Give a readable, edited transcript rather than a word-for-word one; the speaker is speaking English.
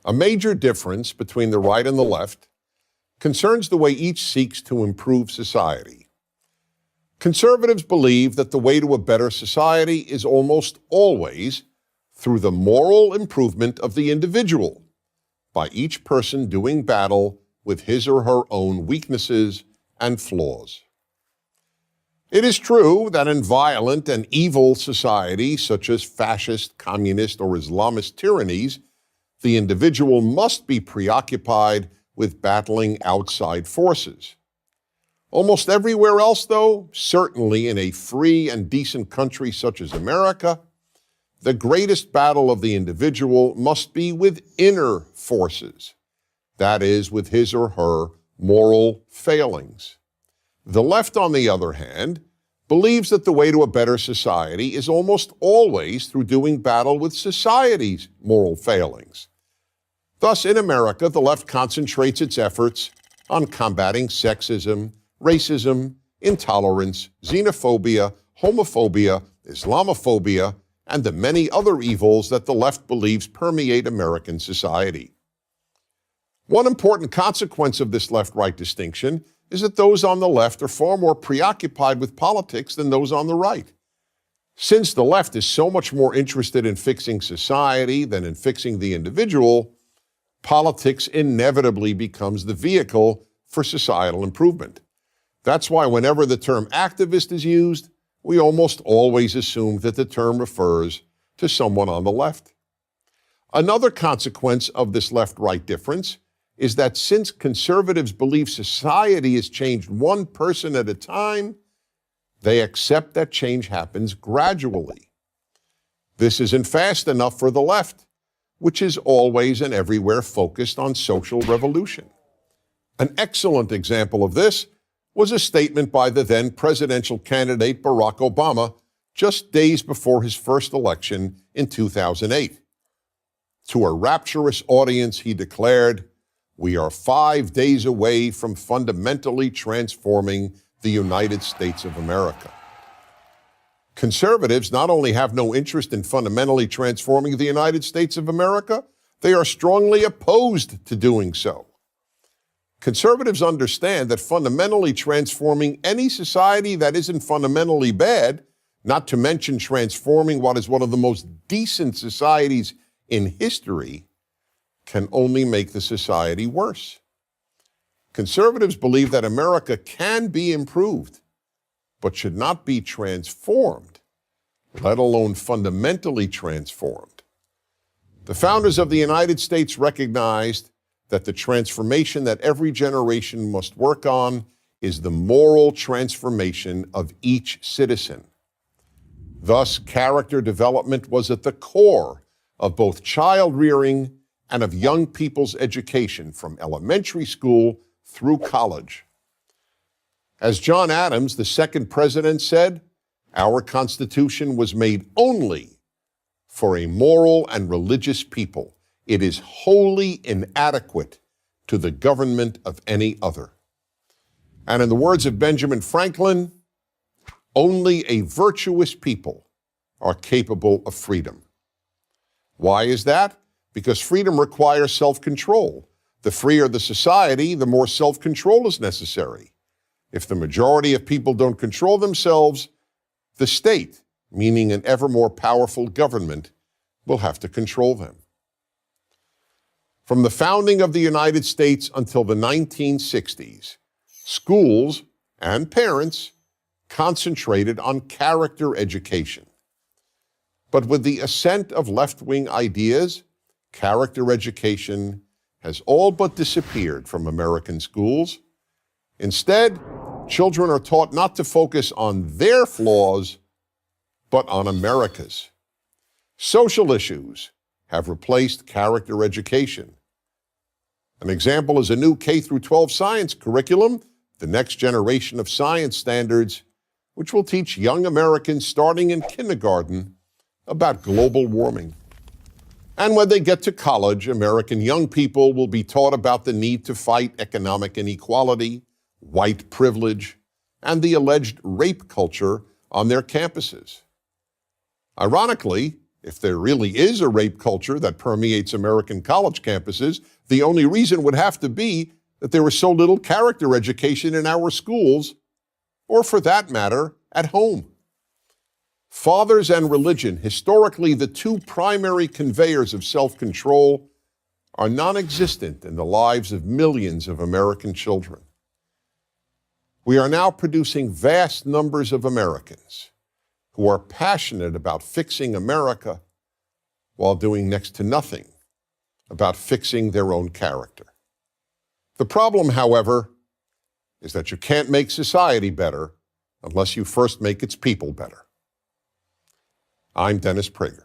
A major difference between the right and the left concerns the way each seeks to improve society. Conservatives believe that the way to a better society is almost always through the moral improvement of the individual, by each person doing battle with his or her own weaknesses and flaws. It is true that in violent and evil societies, such as fascist, communist, or Islamist tyrannies, the individual must be preoccupied with battling outside forces. Almost everywhere else, though, certainly in a free and decent country such as America, the greatest battle of the individual must be with inner forces, that is, with his or her moral failings. The left, on the other hand, believes that the way to a better society is almost always through doing battle with society's moral failings. Thus, in America, the left concentrates its efforts on combating sexism, racism, intolerance, xenophobia, homophobia, Islamophobia, and the many other evils that the left believes permeate American society. One important consequence of this left-right distinction is that those on the left are far more preoccupied with politics than those on the right. Since the left is so much more interested in fixing society than in fixing the individual, politics inevitably becomes the vehicle for societal improvement. That's why whenever the term activist is used, we almost always assume that the term refers to someone on the left. Another consequence of this left-right difference is that since conservatives believe society is changed one person at a time, they accept that change happens gradually. This isn't fast enough for the left, which is always and everywhere focused on social revolution. An excellent example of this was a statement by the then presidential candidate Barack Obama just days before his first election in 2008. To a rapturous audience, he declared, "We are 5 days away from fundamentally transforming the United States of America." Conservatives not only have no interest in fundamentally transforming the United States of America, they are strongly opposed to doing so. Conservatives understand that fundamentally transforming any society that isn't fundamentally bad, not to mention transforming what is one of the most decent societies in history, can only make the society worse. Conservatives believe that America can be improved, but should not be transformed, let alone fundamentally transformed. The founders of the United States recognized that the transformation that every generation must work on is the moral transformation of each citizen. Thus, character development was at the core of both child rearing and of young people's education from elementary school through college. As John Adams, the second president, said, "Our Constitution was made only for a moral and religious people. It is wholly inadequate to the government of any other." And in the words of Benjamin Franklin, "Only a virtuous people are capable of freedom." Why is that? Because freedom requires self-control. The freer the society, the more self-control is necessary. If the majority of people don't control themselves, the state, meaning an ever more powerful government, will have to control them. From the founding of the United States until the 1960s, schools and parents concentrated on character education. But with the ascent of left-wing ideas, character education has all but disappeared from American schools. Instead, children are taught not to focus on their flaws, but on America's. Social issues have replaced character education. An example is a new K-12 science curriculum, the next generation of science standards, which will teach young Americans starting in kindergarten about global warming. And when they get to college, American young people will be taught about the need to fight economic inequality, white privilege, and the alleged rape culture on their campuses. Ironically, If there really is a rape culture that permeates American college campuses, the only reason would have to be that there was so little character education in our schools, or for that matter, at home. Fathers and religion, historically the two primary conveyors of self-control, are non-existent in the lives of millions of American children. We are now producing vast numbers of Americans who are passionate about fixing America while doing next to nothing about fixing their own character. The problem, however, is that you can't make society better unless you first make its people better. I'm Dennis Prager.